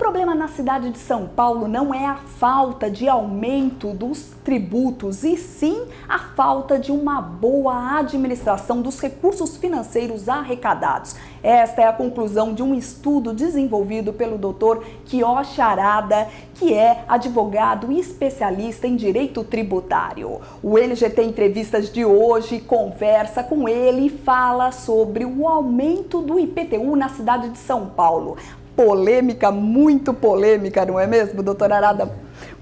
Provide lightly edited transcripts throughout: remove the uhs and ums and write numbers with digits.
problema na cidade de São Paulo não é a falta de aumento dos tributos, e sim a falta de uma boa administração dos recursos financeiros arrecadados. Esta é a conclusão de um estudo desenvolvido pelo Dr. Quioche Arada, que é advogado e especialista em direito tributário. O LGT Entrevistas de hoje conversa com ele e fala sobre o aumento do IPTU na cidade de São Paulo. Polêmica, muito polêmica, não é mesmo, doutor Arada?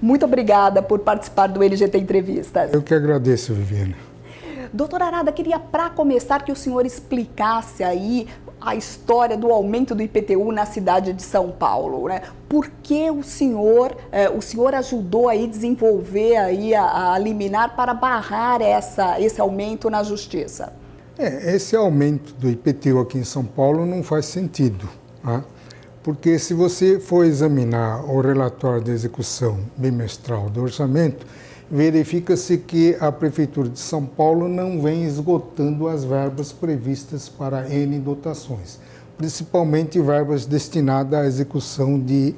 Muito obrigada por participar do LGT Entrevistas. Eu que agradeço, Viviane. Doutor Arada, queria para começar que o senhor explicasse aí a história do aumento do IPTU na cidade de São Paulo, né? Por que o senhor ajudou aí a desenvolver aí a liminar para barrar esse aumento na justiça? Esse aumento do IPTU aqui em São Paulo não faz sentido, tá? Porque se você for examinar o relatório de execução bimestral do orçamento, verifica-se que a Prefeitura de São Paulo não vem esgotando as verbas previstas para N dotações, principalmente verbas destinadas à execução de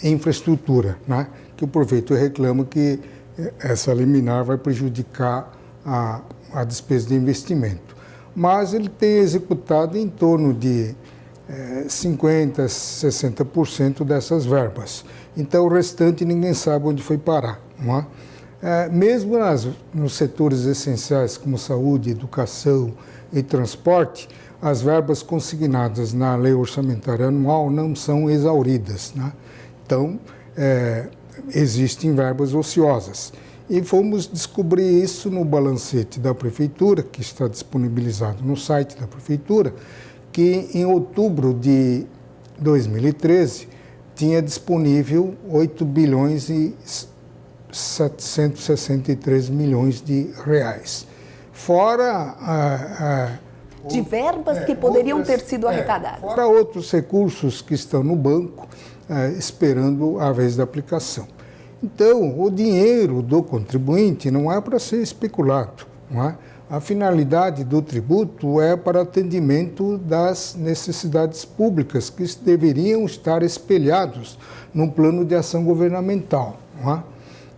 infraestrutura, né? Que o prefeito reclama que essa liminar vai prejudicar a despesa de investimento. Mas ele tem executado em torno de 50%, 60% dessas verbas. Então, o restante ninguém sabe onde foi parar. Não é? Mesmo nos setores essenciais como saúde, educação e transporte, as verbas consignadas na Lei Orçamentária Anual não são exauridas, né? Então, existem verbas ociosas. E fomos descobrir isso no balancete da Prefeitura, que está disponibilizado no site da Prefeitura, que em outubro de 2013 tinha disponível 8 bilhões e 763 milhões de reais. Fora de verbas que poderiam ter sido arrecadadas. Fora outros recursos que estão no banco esperando a vez da aplicação. Então, o dinheiro do contribuinte não é para ser especulado, não é? A finalidade do tributo é para atendimento das necessidades públicas que deveriam estar espelhados no plano de ação governamental, não é?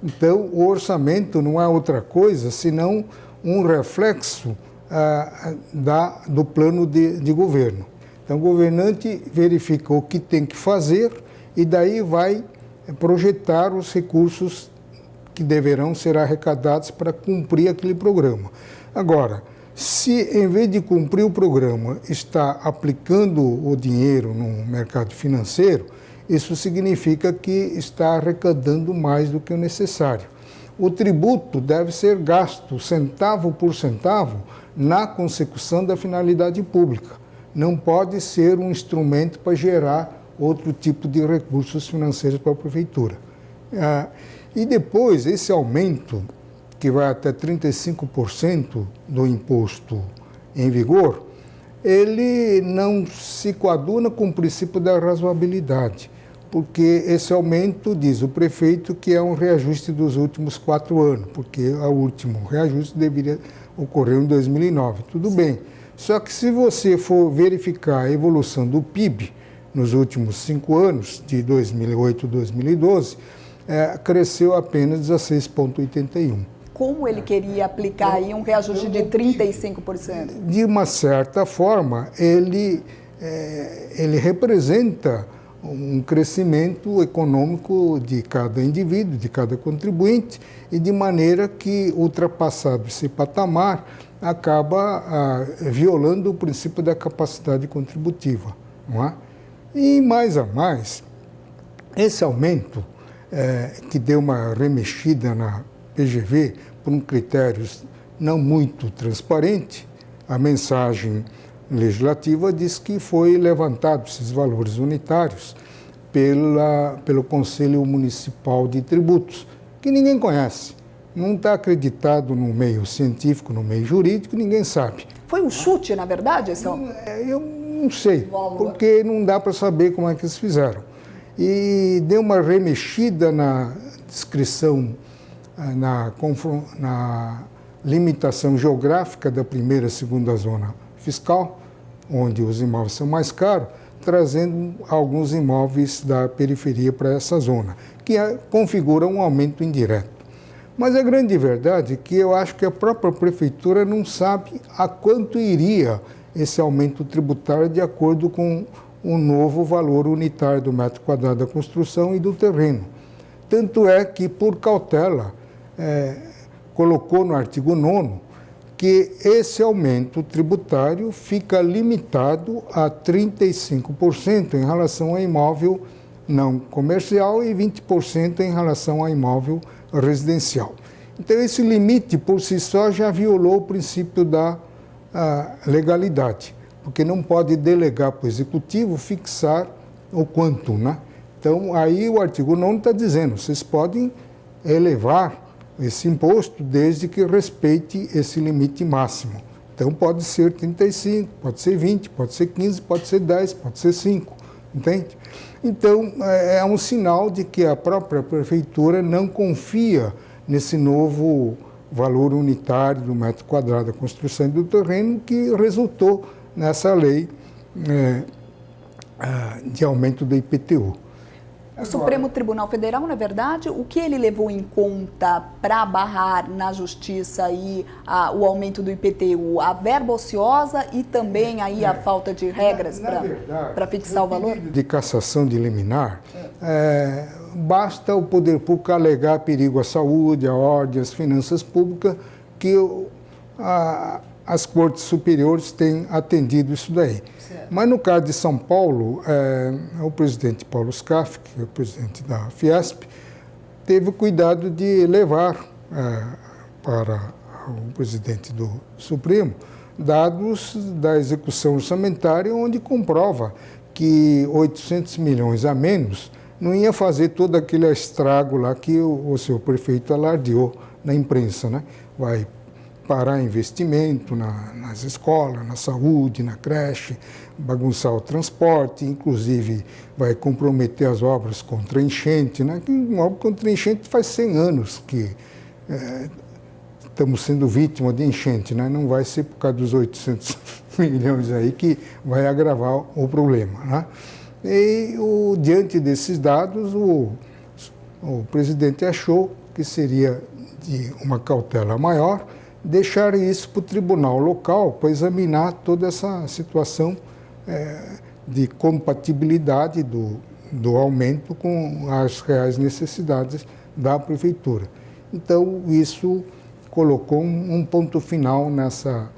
Então, o orçamento não é outra coisa senão um reflexo do plano de governo. Então, o governante verifica o que tem que fazer e daí vai projetar os recursos que deverão ser arrecadados para cumprir aquele programa. Agora, se em vez de cumprir o programa está aplicando o dinheiro no mercado financeiro, isso significa que está arrecadando mais do que o necessário. O tributo deve ser gasto centavo por centavo na consecução da finalidade pública. Não pode ser um instrumento para gerar outro tipo de recursos financeiros para a Prefeitura. E depois, esse aumento, que vai até 35% do imposto em vigor, ele não se coaduna com o princípio da razoabilidade, porque esse aumento, diz o prefeito, que é um reajuste dos últimos 4 anos, porque o último reajuste deveria ocorrer em 2009. Tudo bem, só que se você for verificar a evolução do PIB nos últimos 5 anos, de 2008 a 2012, cresceu apenas 16,81%. Como ele queria aplicar aí um reajuste de 35%? De uma certa forma, ele representa um crescimento econômico de cada indivíduo, de cada contribuinte, e de maneira que, ultrapassado esse patamar, acaba violando o princípio da capacidade contributiva, não é? E mais a mais, esse aumento, que deu uma remexida na PGV por um critério não muito transparente, a mensagem legislativa diz que foi levantado esses valores unitários pelo Conselho Municipal de Tributos, que ninguém conhece, não está acreditado no meio científico, no meio jurídico, ninguém sabe. Foi um chute, na verdade? Eu não sei, porque não dá para saber como é que eles fizeram. E deu uma remexida na descrição, na limitação geográfica da primeira e segunda zona fiscal, onde os imóveis são mais caros, trazendo alguns imóveis da periferia para essa zona, que configura um aumento indireto. Mas a grande verdade é que eu acho que a própria prefeitura não sabe a quanto iria esse aumento tributário de acordo com o novo valor unitário do metro quadrado da construção e do terreno. Tanto é que, por cautela, colocou no artigo 9º que esse aumento tributário fica limitado a 35% em relação a imóvel não comercial e 20% em relação a imóvel residencial. Então, esse limite, por si só, já violou o princípio da legalidade, porque não pode delegar para o Executivo fixar o quanto, né? Então, aí o artigo 9º está dizendo, vocês podem elevar esse imposto desde que respeite esse limite máximo. Então, pode ser 35, pode ser 20, pode ser 15, pode ser 10, pode ser 5, entende? Então, é um sinal de que a própria prefeitura não confia nesse novo valor unitário do metro quadrado da construção e do terreno que resultou nessa lei de aumento do IPTU. O Supremo Tribunal Federal, na verdade, o que ele levou em conta para barrar na justiça aí, o aumento do IPTU? A verba ociosa e também aí a falta de regras para fixar o valor? De cassação de liminar, basta o poder público alegar perigo à saúde, à ordem, às finanças públicas, que as cortes superiores têm atendido isso daí. Certo. Mas no caso de São Paulo, o presidente Paulo Scaff, que é o presidente da Fiesp, teve o cuidado de levar para o presidente do Supremo dados da execução orçamentária, onde comprova que 800 milhões a menos não ia fazer todo aquele estrago lá que o seu prefeito alardeou na imprensa, né? Vai parar investimento nas escolas, na saúde, na creche, bagunçar o transporte, inclusive vai comprometer as obras contra enchente, né? Uma obra contra enchente faz 100 anos que estamos sendo vítima de enchente, né? Não vai ser por causa dos 800 milhões aí que vai agravar o problema, né? E diante desses dados, o presidente achou que seria de uma cautela maior deixar isso para o tribunal local para examinar toda essa situação de compatibilidade do aumento com as reais necessidades da prefeitura. Então, isso colocou um ponto final nessa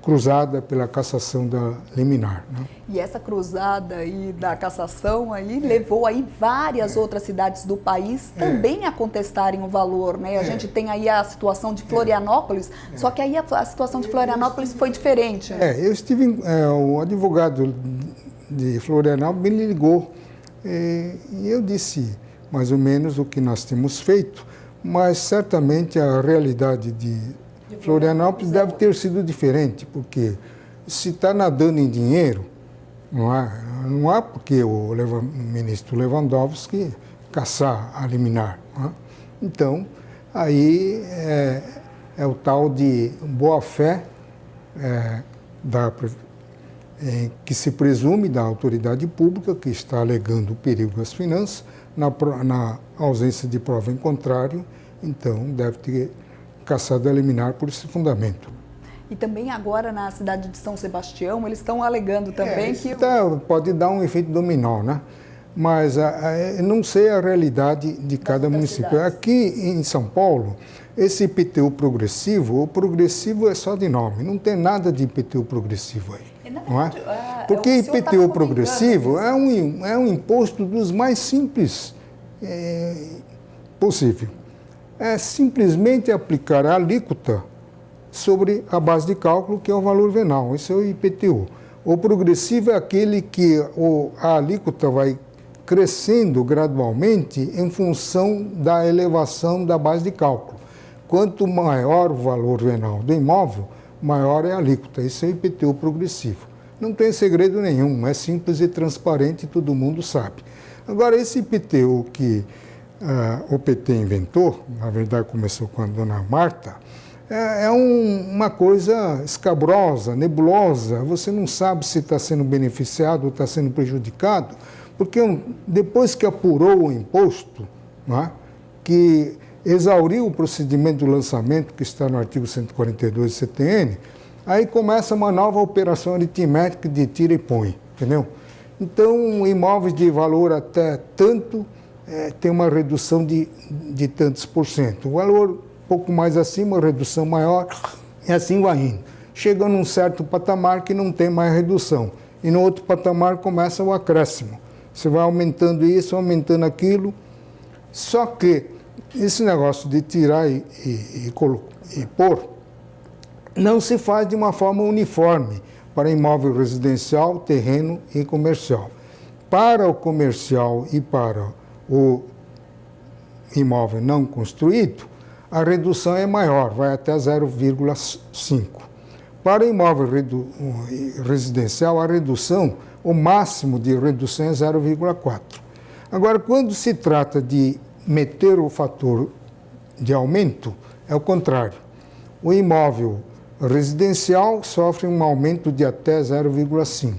cruzada pela cassação da liminar, né? E essa cruzada aí da cassação aí levou aí várias outras cidades do país também a contestarem o valor, né? A gente tem aí a situação de Florianópolis, só que aí a situação de Florianópolis foi diferente. Eu estive, o advogado de Florianópolis me ligou e eu disse mais ou menos o que nós temos feito, mas certamente a realidade de Florianópolis deve ter sido diferente, porque se está nadando em dinheiro, não há porque o ministro Lewandowski caçar a liminar. Não é? Então, aí é o tal de boa-fé que se presume da autoridade pública que está alegando o perigo às finanças, na ausência de prova em contrário, então deve ter caçado a liminar por esse fundamento. E também agora na cidade de São Sebastião, eles estão alegando também que... Pode dar um efeito dominó, né? Mas não sei a realidade de cada município. Cidades. Aqui em São Paulo, esse IPTU progressivo, o progressivo é só de nome, não tem nada de IPTU progressivo aí. Não é? Porque IPTU progressivo é um imposto dos mais simples possível. É simplesmente aplicar a alíquota sobre a base de cálculo, que é o valor venal. Esse é o IPTU. O progressivo é aquele que a alíquota vai crescendo gradualmente em função da elevação da base de cálculo. Quanto maior o valor venal do imóvel, maior é a alíquota. Esse é o IPTU progressivo. Não tem segredo nenhum, é simples e transparente, todo mundo sabe. Agora, esse IPTU que o PT inventou, na verdade começou com a dona Marta, uma coisa escabrosa, nebulosa. Você não sabe se está sendo beneficiado ou está sendo prejudicado, porque depois que apurou o imposto, não é? Que exauriu o procedimento do lançamento, que está no artigo 142 do CTN, aí começa uma nova operação aritmética de tira e põe, entendeu? Então, imóveis de valor até tanto tem uma redução de tantos por cento. O valor pouco mais acima, redução maior, e assim vai indo. Chega num certo patamar que não tem mais redução, e no outro patamar começa o acréscimo. Você vai aumentando isso, aumentando aquilo, só que esse negócio de tirar e pôr não se faz de uma forma uniforme para imóvel residencial, terreno e comercial. Para o comercial e para o imóvel não construído, a redução é maior, vai até 0,5. Para o imóvel residencial, a redução, o máximo de redução é 0,4. Agora, quando se trata de meter o fator de aumento, é o contrário. O imóvel residencial sofre um aumento de até 0,5.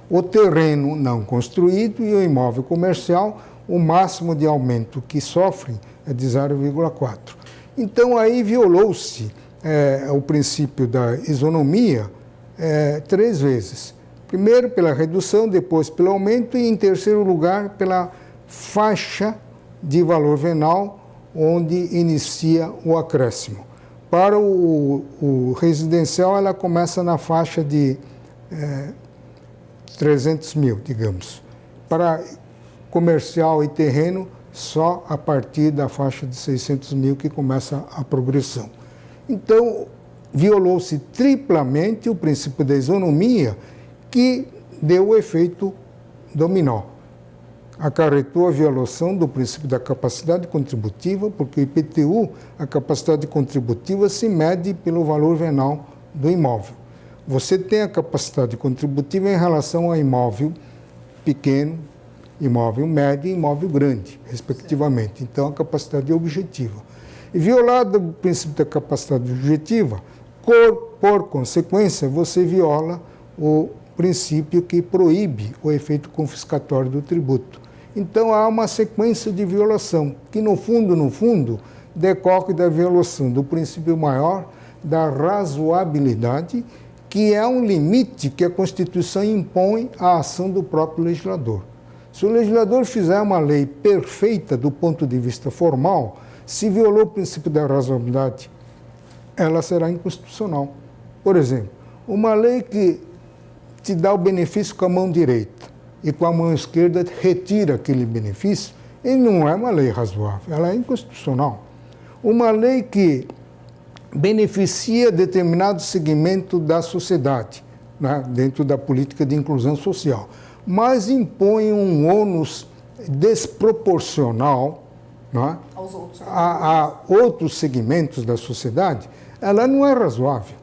O terreno não construído e o imóvel comercial, o máximo de aumento que sofre é de 0,4. Então, aí violou-se o princípio da isonomia 3 vezes. Primeiro pela redução, depois pelo aumento e, em terceiro lugar, pela faixa de valor venal, onde inicia o acréscimo. Para o residencial, ela começa na faixa de 300 mil, digamos. Para comercial e terreno, só a partir da faixa de 600 mil que começa a progressão. Então, violou-se triplamente o princípio da isonomia, que deu o efeito dominó. Acarretou a violação do princípio da capacidade contributiva, porque o IPTU, a capacidade contributiva, se mede pelo valor venal do imóvel. Você tem a capacidade contributiva em relação a imóvel pequeno, imóvel médio e imóvel grande, respectivamente. Então, a capacidade é objetiva. E violado o princípio da capacidade objetiva, por consequência, você viola o princípio que proíbe o efeito confiscatório do tributo. Então, há uma sequência de violação, que no fundo, decorre da violação do princípio maior da razoabilidade, que é um limite que a Constituição impõe à ação do próprio legislador. Se o legislador fizer uma lei perfeita do ponto de vista formal, se violou o princípio da razoabilidade, ela será inconstitucional. Por exemplo, uma lei que te dá o benefício com a mão direita e com a mão esquerda retira aquele benefício, ele não é uma lei razoável, ela é inconstitucional. Uma lei que beneficia determinado segmento da sociedade, né, dentro da política de inclusão social, mas impõe um ônus desproporcional, né, a outros segmentos da sociedade, ela não é razoável,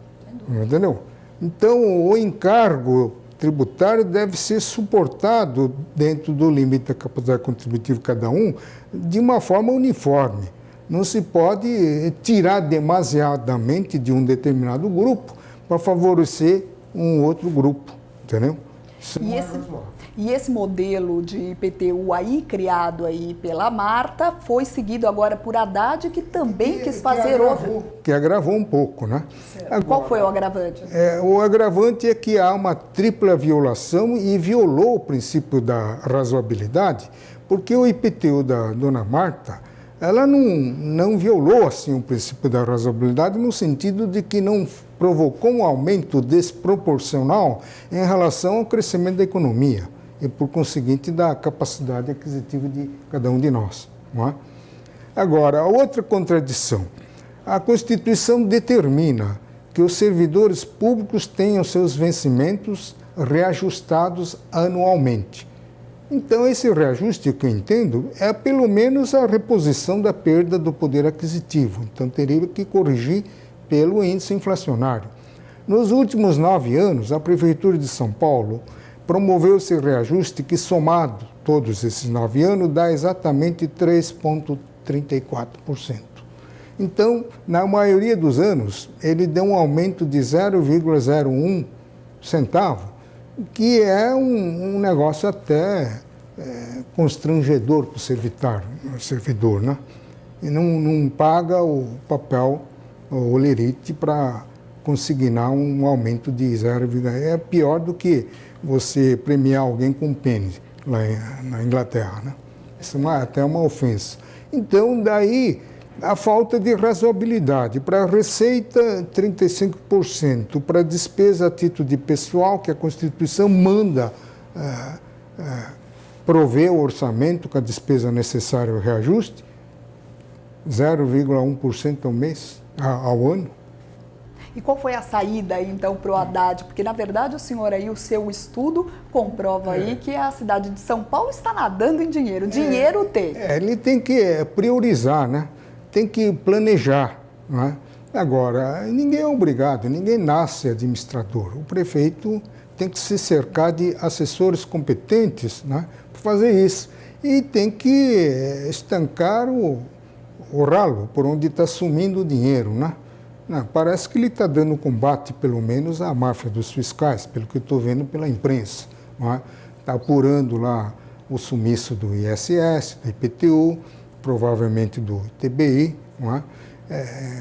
entendeu? Então, o encargo tributário deve ser suportado dentro do limite da capacidade contributiva de cada um de uma forma uniforme. Não se pode tirar demasiadamente de um determinado grupo para favorecer um outro grupo, entendeu? Isso não é razoável. E esse modelo de IPTU aí, criado aí pela Marta, foi seguido agora por Haddad, que também quis fazer outro. Que agravou um pouco, né? Agora, qual foi o agravante? O agravante é que há uma tripla violação e violou o princípio da razoabilidade, porque o IPTU da dona Marta, ela não violou assim o princípio da razoabilidade no sentido de que não provocou um aumento desproporcional em relação ao crescimento da economia e, por conseguinte, da capacidade aquisitiva de cada um de nós. Não é? Agora, a outra contradição. A Constituição determina que os servidores públicos tenham seus vencimentos reajustados anualmente. Então, esse reajuste, que eu entendo, é pelo menos a reposição da perda do poder aquisitivo. Então, teria que corrigir pelo índice inflacionário. Nos últimos 9 anos, a Prefeitura de São Paulo promoveu esse reajuste que, somado todos esses 9 anos, dá exatamente 3,34%. Então, na maioria dos anos, ele deu um aumento de 0,01 centavo, que é um negócio até constrangedor para o servidor, né? E não paga o papel, o olerite, para consignar um aumento de 0,1. É pior do que você premiar alguém com pênis lá na Inglaterra, né? Isso é até uma ofensa. Então, daí, a falta de razoabilidade. Para a receita, 35%. Para a despesa a título de pessoal, que a Constituição manda prover o orçamento com a despesa necessária ao reajuste, 0,1% ao mês, ao ano. E qual foi a saída aí, então, para o Haddad? Porque, na verdade, o senhor aí, o seu estudo comprova aí que a cidade de São Paulo está nadando em dinheiro. Dinheiro tem. Ele tem que priorizar, né? Tem que planejar, não é? Agora, ninguém é obrigado, ninguém nasce administrador. O prefeito tem que se cercar de assessores competentes, né, para fazer isso. E tem que estancar o ralo por onde está sumindo o dinheiro, né? Parece que ele está dando combate, pelo menos, à máfia dos fiscais, pelo que eu estou vendo pela imprensa. Está apurando lá o sumiço do ISS, do IPTU, provavelmente do ITBI,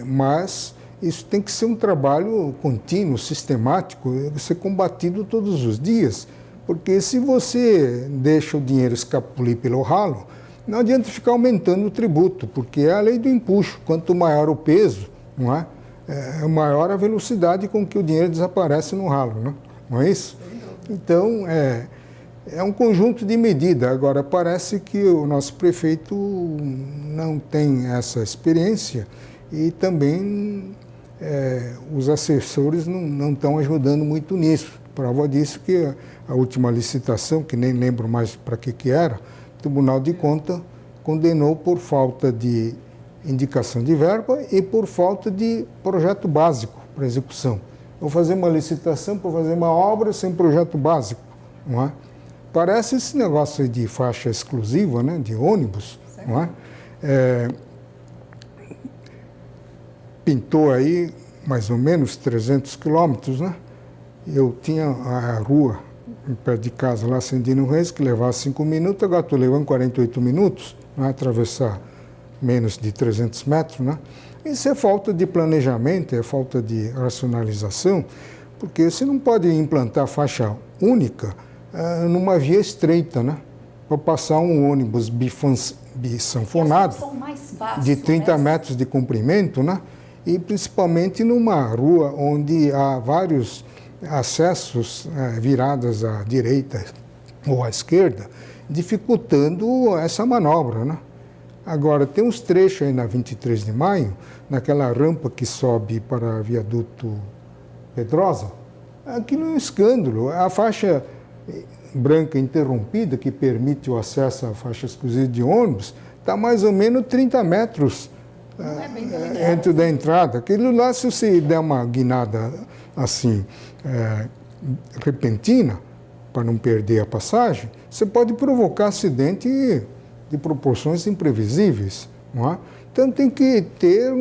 mas isso tem que ser um trabalho contínuo, sistemático, ser combatido todos os dias, porque se você deixa o dinheiro escapulir pelo ralo, não adianta ficar aumentando o tributo, porque é a lei do empuxo. Quanto maior o peso, maior a velocidade com que o dinheiro desaparece no ralo, não é isso? Então, é um conjunto de medidas. Agora, parece que o nosso prefeito não tem essa experiência e também os assessores não estão ajudando muito nisso. Prova disso que a última licitação, que nem lembro mais para que era, o Tribunal de Contas condenou por falta de indicação de verba e por falta de projeto básico para execução. Vou fazer uma licitação para fazer uma obra sem projeto básico, não é? Parece esse negócio aí de faixa exclusiva, né, de ônibus, não é? Pintou aí mais ou menos 300 quilômetros, né? Eu tinha a rua perto de casa lá, Sandino Reis, que levava 5 minutos, agora estou levando 48 minutos, não é? Atravessar menos de 300 metros, né? Isso é falta de planejamento, é falta de racionalização, porque você não pode implantar faixa única numa via estreita, né? Para passar um ônibus bisanfonado de 30 metros de comprimento, né? E principalmente numa rua onde há vários acessos viradas à direita ou à esquerda, dificultando essa manobra, né? Agora, tem uns trechos aí na 23 de maio, naquela rampa que sobe para viaduto Pedrosa, aquilo é um escândalo. A faixa branca interrompida, que permite o acesso à faixa exclusiva de ônibus, está mais ou menos 30 metros dentro da entrada. Aquilo lá, se você der uma guinada assim, repentina, para não perder a passagem, você pode provocar acidente de proporções imprevisíveis, não é? Então tem que ter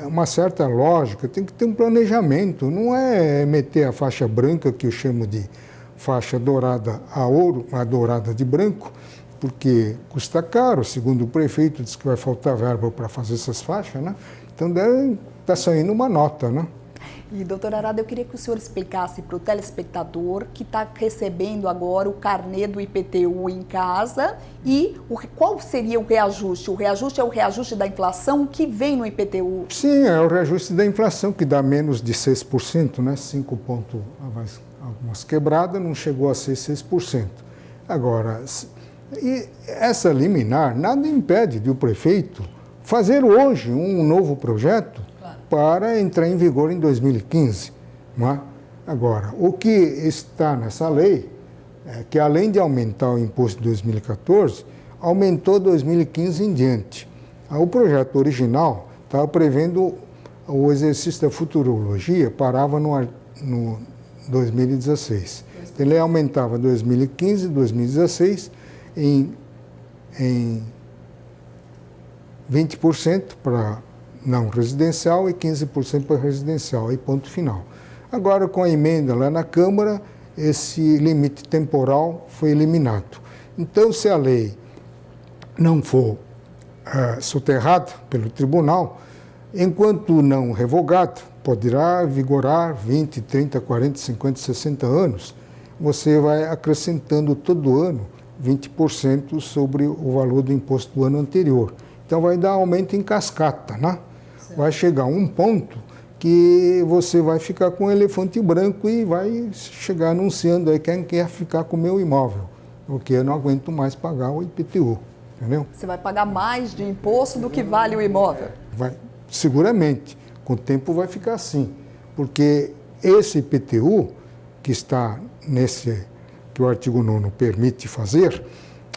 uma certa lógica, tem que ter um planejamento, não é meter a faixa branca, que eu chamo de faixa dourada a ouro, a dourada de branco, porque custa caro, segundo o prefeito, diz que vai faltar verba para fazer essas faixas, né? Então deve estar saindo uma nota, né? E, doutor Arado, eu queria que o senhor explicasse para o telespectador que está recebendo agora o carnê do IPTU em casa e qual seria o reajuste? O reajuste é o reajuste da inflação que vem no IPTU? Sim, é o reajuste da inflação, que dá menos de 6%, né? 5 pontos, algumas quebradas, não chegou a ser 6%. Agora, e essa liminar nada impede de o prefeito fazer hoje um novo projeto para entrar em vigor em 2015. Não é? Agora, o que está nessa lei é que, além de aumentar o imposto de 2014, aumentou 2015 em diante. O projeto original estava prevendo o exercício da futurologia, parava no 2016. Ele aumentava 2015 e 2016 em 20% para não residencial e 15% para residencial, aí ponto final. Agora, com a emenda lá na Câmara, esse limite temporal foi eliminado. Então, se a lei não for soterrada pelo tribunal, enquanto não revogada, poderá vigorar 20, 30, 40, 50, 60 anos, você vai acrescentando todo ano 20% sobre o valor do imposto do ano anterior. Então vai dar aumento em cascata, né? Certo. Vai chegar um ponto que você vai ficar com um elefante branco e vai chegar anunciando aí quem quer ficar com o meu imóvel, porque eu não aguento mais pagar o IPTU, entendeu? Você vai pagar mais de imposto do que vale o imóvel? Vai, seguramente. Com o tempo vai ficar assim, porque esse IPTU que está nesse, que o artigo 9º permite fazer,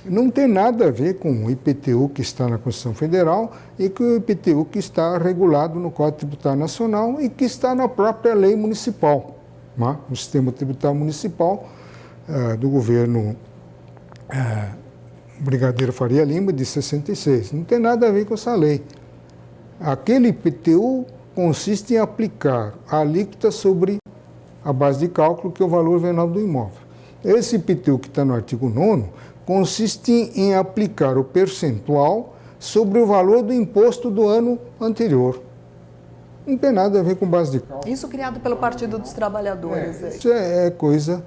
não tem nada a ver com o IPTU que está na Constituição Federal e com o IPTU que está regulado no Código Tributário Nacional e que está na própria lei municipal, né? No sistema tributário municipal do governo Brigadeiro Faria Lima de 66. Não tem nada a ver com essa lei. Aquele IPTU consiste em aplicar a alíquota sobre a base de cálculo, que é o valor venal do imóvel. Esse IPTU que está no artigo 9º consiste em aplicar o percentual sobre o valor do imposto do ano anterior. Não tem nada a ver com base de cálculo. Isso criado pelo Partido dos Trabalhadores. Isso é coisa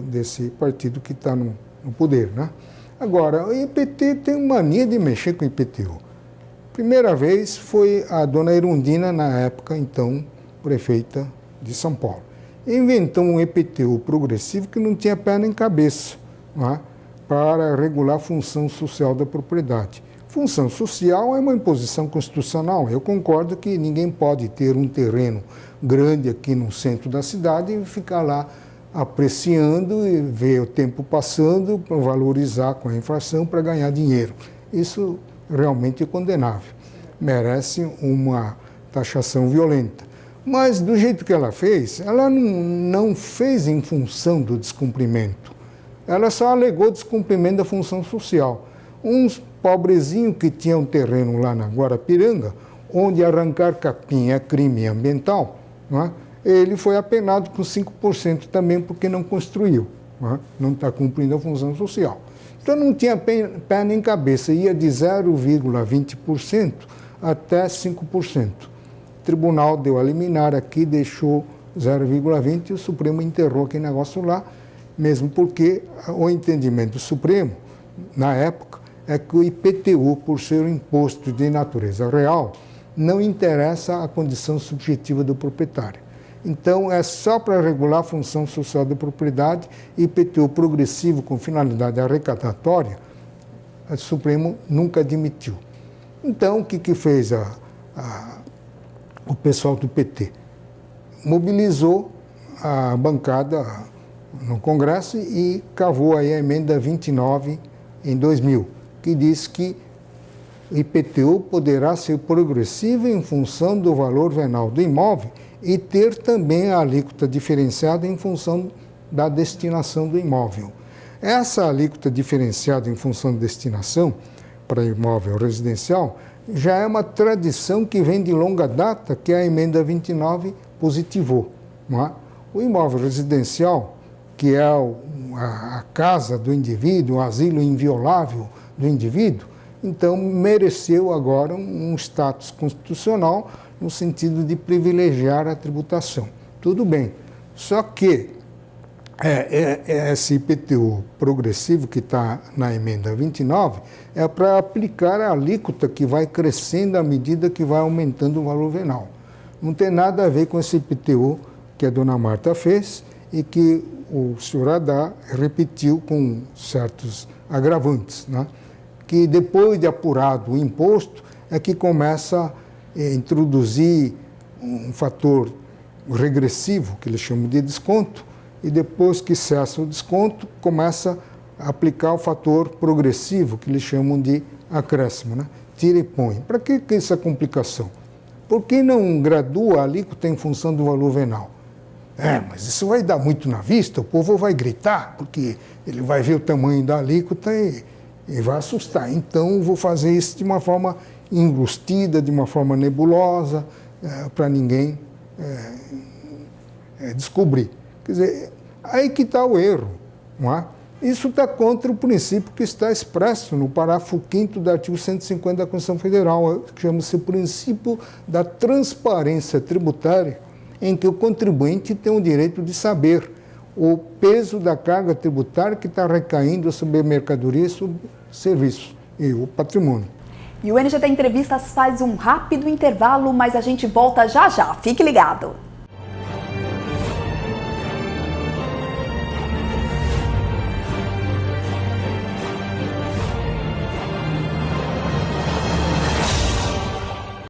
desse partido que está no poder, né? Agora, o IPT tem mania de mexer com o IPTU. Primeira vez foi a dona Erundina, na época, então, prefeita de São Paulo. Inventou um IPTU progressivo que não tinha pé nem cabeça, né, para regular a função social da propriedade. Função social é uma imposição constitucional. Eu concordo que ninguém pode ter um terreno grande aqui no centro da cidade e ficar lá apreciando e ver o tempo passando para valorizar com a inflação para ganhar dinheiro. Isso realmente é condenável. Merece uma taxação violenta. Mas, do jeito que ela fez, ela não fez em função do descumprimento. Ela só alegou descumprimento da função social. Uns pobrezinhos que tinham um terreno lá na Guarapiranga, onde arrancar capim é crime ambiental, não é? Ele foi apenado com 5% também porque não construiu, não está cumprindo a função social. Então não tinha pé nem cabeça, ia de 0,20% até 5%. O tribunal deu a liminar aqui, deixou 0,20% e o Supremo enterrou aquele negócio lá, mesmo porque o entendimento do Supremo, na época, é que o IPTU, por ser um imposto de natureza real, não interessa a condição subjetiva do proprietário. Então, é só para regular a função social da propriedade, IPTU progressivo com finalidade arrecadatória, o Supremo nunca admitiu. Então, o que fez o pessoal do PT? Mobilizou a bancada no Congresso e cavou aí a emenda 29 em 2000, que diz que o IPTU poderá ser progressivo em função do valor venal do imóvel e ter também a alíquota diferenciada em função da destinação do imóvel. Essa alíquota diferenciada em função da destinação para imóvel residencial já é uma tradição que vem de longa data, que a emenda 29 positivou. Não é? O imóvel residencial, que é a casa do indivíduo, o asilo inviolável do indivíduo, então mereceu agora um status constitucional no sentido de privilegiar a tributação. Tudo bem, só que esse IPTU progressivo que está na emenda 29 é para aplicar a alíquota que vai crescendo à medida que vai aumentando o valor venal. Não tem nada a ver com esse IPTU que a dona Marta fez e que o senhor Haddad repetiu com certos agravantes, né? Que depois de apurado o imposto é que começa a introduzir um fator regressivo, que eles chamam de desconto, e depois que cessa o desconto, começa a aplicar o fator progressivo, que eles chamam de acréscimo, né? Tira e põe. Para que essa complicação? Por que não gradua a alíquota em função do valor venal? Mas isso vai dar muito na vista, o povo vai gritar, porque ele vai ver o tamanho da alíquota e vai assustar. Então, vou fazer isso de uma forma enrustida, de uma forma nebulosa, para ninguém descobrir. Quer dizer, aí que está o erro, não é? Isso está contra o princípio que está expresso no parágrafo 5º do artigo 150 da Constituição Federal, que chama-se o princípio da transparência tributária, em que o contribuinte tem o direito de saber o peso da carga tributária que está recaindo sobre mercadoria e sobre serviços e o patrimônio. E o NGT Entrevistas faz um rápido intervalo, mas a gente volta já já. Fique ligado!